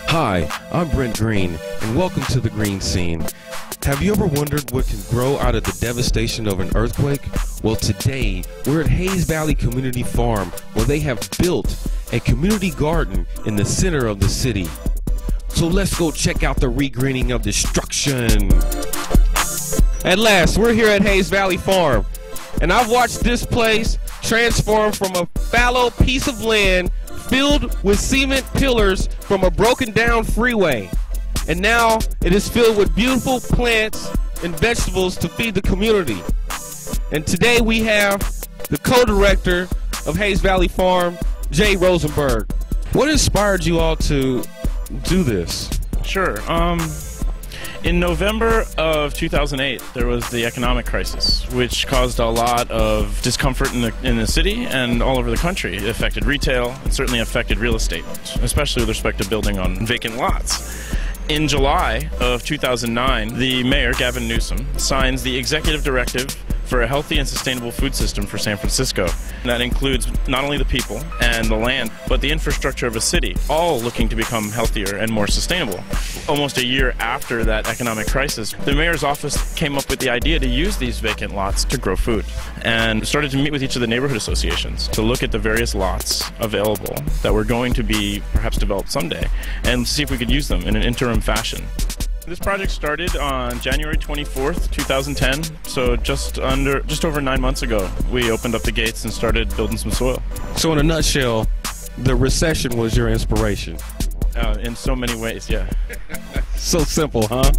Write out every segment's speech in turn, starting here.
Hi, I'm Brent Green, and welcome to the Green Scene. Have you ever wondered what can grow out of the devastation of an earthquake? Well, today, we're at Hayes Valley Community Farm, where they have built a community garden in the center of the city. So let's go check out the regreening of destruction. At last, we're here at Hayes Valley Farm, and I've watched this place transform from a fallow piece of land filled with cement pillars from a broken down freeway. And now it is filled with beautiful plants and vegetables to feed the community. And today we have the co-director of Hayes Valley Farm, Jay Rosenburg. What inspired you all to do this? Sure. In November of 2008, there was the economic crisis, which caused a lot of discomfort in the city and all over the country. It affected retail and certainly affected real estate, especially with respect to building on vacant lots. In July of 2009, the mayor, Gavin Newsom, signs the executive directive for a healthy and sustainable food system for San Francisco. And that includes not only the people and the land, but the infrastructure of a city, all looking to become healthier and more sustainable. Almost a year after that economic crisis, the mayor's office came up with the idea to use these vacant lots to grow food, and started to meet with each of the neighborhood associations to look at the various lots available that were going to be perhaps developed someday, and see if we could use them in an interim fashion. This project started on January 24th, 2010, so just over 9 months ago, we opened up the gates and started building some soil. So in a nutshell, the recession was your inspiration. In so many ways, yeah. So simple, huh?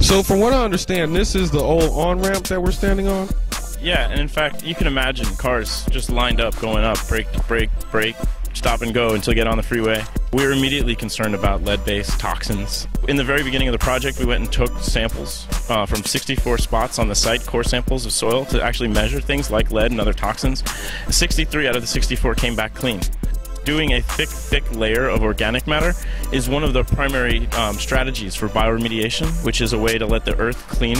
So from what I understand, this is the old on-ramp that we're standing on? Yeah, and in fact, you can imagine cars just lined up, going up, brake, brake, brake, stop and go until you get on the freeway. We were immediately concerned about lead-based toxins. In the very beginning of the project, we went and took samples from 64 spots on the site, core samples of soil, to actually measure things like lead and other toxins. 63 out of the 64 came back clean. Doing a thick layer of organic matter is one of the primary strategies for bioremediation, which is a way to let the earth clean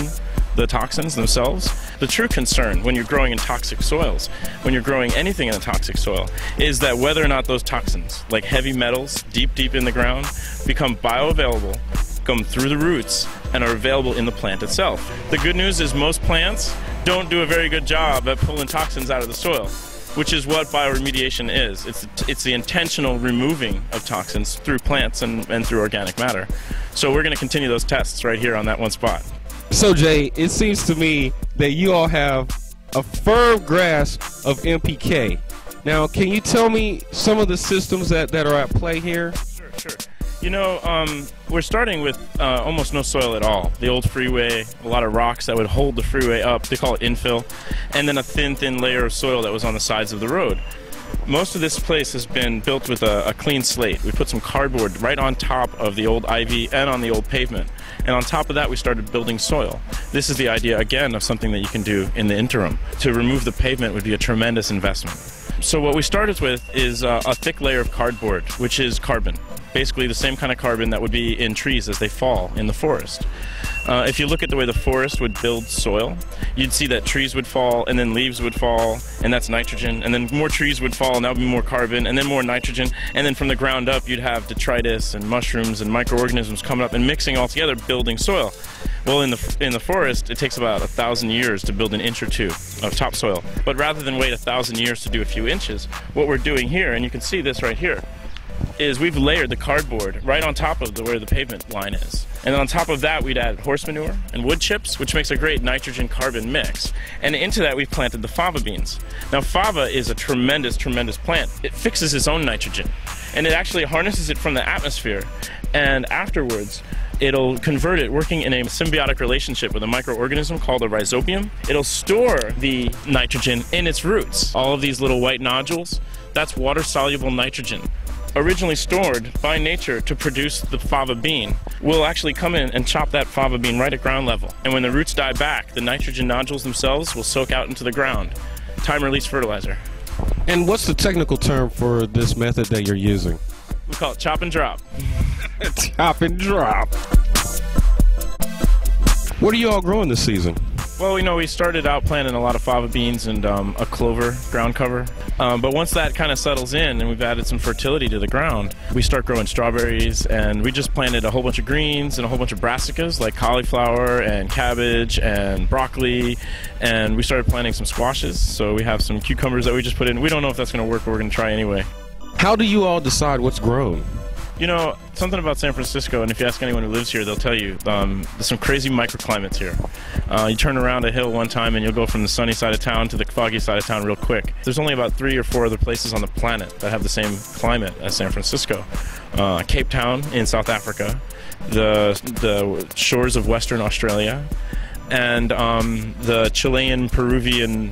the toxins themselves. The true concern when you're growing in toxic soils, when you're growing anything in a toxic soil, is that whether or not those toxins, like heavy metals deep in the ground, become bioavailable, come through the roots, and are available in the plant itself. The good news is most plants don't do a very good job at pulling toxins out of the soil, which is what bioremediation is. It's the intentional removing of toxins through plants and through organic matter. So we're going to continue those tests right here on that one spot. So Jay, it seems to me that you all have a firm grasp of NPK. Now, can you tell me some of the systems that are at play here? Sure. You know, we're starting with almost no soil at all. The old freeway, a lot of rocks that would hold the freeway up, they call it infill, and then a thin layer of soil that was on the sides of the road. Most of this place has been built with a clean slate. We put some cardboard right on top of the old ivy and on the old pavement. And on top of that, we started building soil. This is the idea, again, of something that you can do in the interim. To remove the pavement would be a tremendous investment. So what we started with is a thick layer of cardboard, which is carbon. Basically the same kind of carbon that would be in trees as they fall in the forest. If you look at the way the forest would build soil, you'd see that trees would fall, and then leaves would fall, and that's nitrogen, and then more trees would fall, and that would be more carbon, and then more nitrogen, and then from the ground up you'd have detritus and mushrooms and microorganisms coming up and mixing all together, building soil. Well, in the forest, it takes about 1,000 years to build an inch or two of topsoil. But rather than wait 1,000 years to do a few inches, what we're doing here, and you can see this right here, is we've layered the cardboard right on top of where the pavement line is. And then on top of that, we'd add horse manure and wood chips, which makes a great nitrogen-carbon mix. And into that, we've planted the fava beans. Now, fava is a tremendous plant. It fixes its own nitrogen, and it actually harnesses it from the atmosphere. And afterwards, it'll convert it, working in a symbiotic relationship with a microorganism called a rhizobium. It'll store the nitrogen in its roots. All of these little white nodules, that's water-soluble nitrogen. originally stored by nature to produce the fava bean, will actually come in and chop that fava bean right at ground level. And when the roots die back, the nitrogen nodules themselves will soak out into the ground. Time-release fertilizer. And what's the technical term for this method that you're using? We call it chop and drop. Chop and drop. What are you all growing this season? Well, we started out planting a lot of fava beans and a clover ground cover. But once that kind of settles in and we've added some fertility to the ground, we start growing strawberries, and we just planted a whole bunch of greens and a whole bunch of brassicas like cauliflower and cabbage and broccoli, and we started planting some squashes. So we have some cucumbers that we just put in. We don't know if that's going to work, but we're going to try anyway. How do you all decide what's grown? Something about San Francisco, and if you ask anyone who lives here, they'll tell you there's some crazy microclimates here. You turn around a hill one time and you'll go from the sunny side of town to the foggy side of town real quick. There's only about 3 or 4 other places on the planet that have the same climate as San Francisco. Cape Town in South Africa, the shores of Western Australia, and the Chilean, Peruvian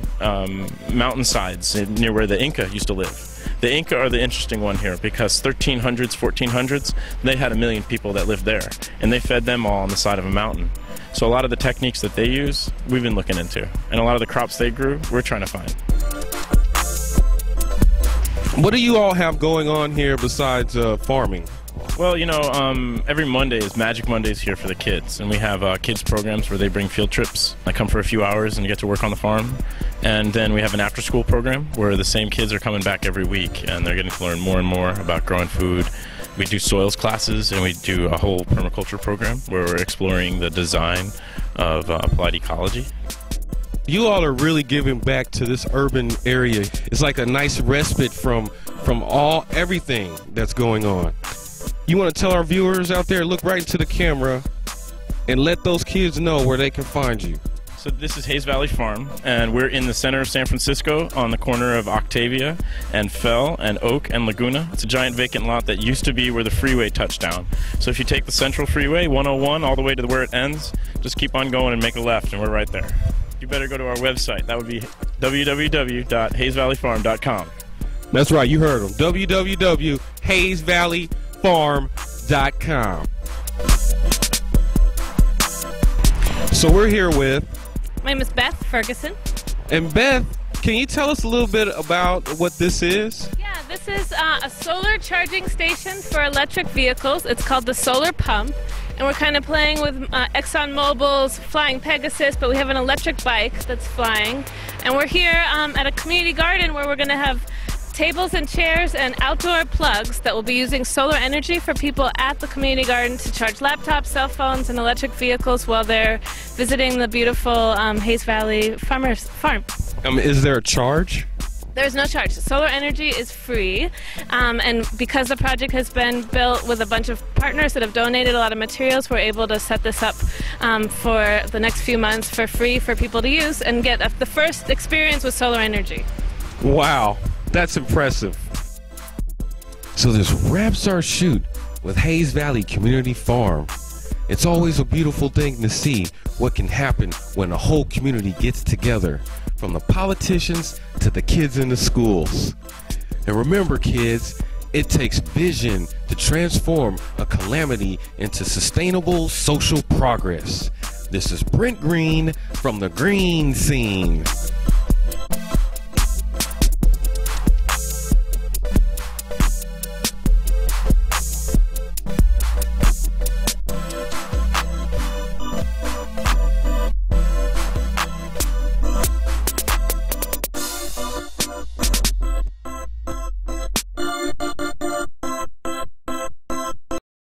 mountainsides near where the Inca used to live. The Inca are the interesting one here because 1300s, 1400s, they had 1 million people that lived there, and they fed them all on the side of a mountain. So a lot of the techniques that they use, we've been looking into, and a lot of the crops they grew, we're trying to find. What do you all have going on here besides farming? Well, every Monday is Magic Mondays here for the kids, and we have kids programs where they bring field trips. I come for a few hours and get to work on the farm, and then we have an after-school program where the same kids are coming back every week, and they're getting to learn more and more about growing food. We do soils classes, and we do a whole permaculture program where we're exploring the design of applied ecology. You all are really giving back to this urban area. It's like a nice respite from everything that's going on. You want to tell our viewers out there, look right into the camera and let those kids know where they can find you. So this is Hayes Valley Farm, and we're in the center of San Francisco on the corner of Octavia and Fell and Oak and Laguna. It's a giant vacant lot that used to be where the freeway touched down. So if you take the Central Freeway, 101, all the way to where it ends, just keep on going and make a left, and we're right there. You better go to our website. That would be www.hayesvalleyfarm.com. That's right, you heard them. www.hayesvalleyfarm.com. So we're here with... My name is Beth Ferguson. And Beth, can you tell us a little bit about what this is? Yeah, this is a solar charging station for electric vehicles. It's called the Solar Pump. And we're kind of playing with ExxonMobil's Flying Pegasus, but we have an electric bike that's flying. And we're here at a community garden where we're going to have tables and chairs and outdoor plugs that will be using solar energy for people at the community garden to charge laptops, cell phones, and electric vehicles while they're visiting the beautiful Hayes Valley Farmers Farm. Is there a charge? There's no charge. Solar energy is free, and because the project has been built with a bunch of partners that have donated a lot of materials, we're able to set this up for the next few months for free for people to use and get the first experience with solar energy. Wow, that's impressive. So this wraps our shoot with Hayes Valley Community Farm. It's always a beautiful thing to see what can happen when a whole community gets together, from the politicians to the kids in the schools. And remember, kids, it takes vision to transform a calamity into sustainable social progress. This is Brent Green from the Green Scene.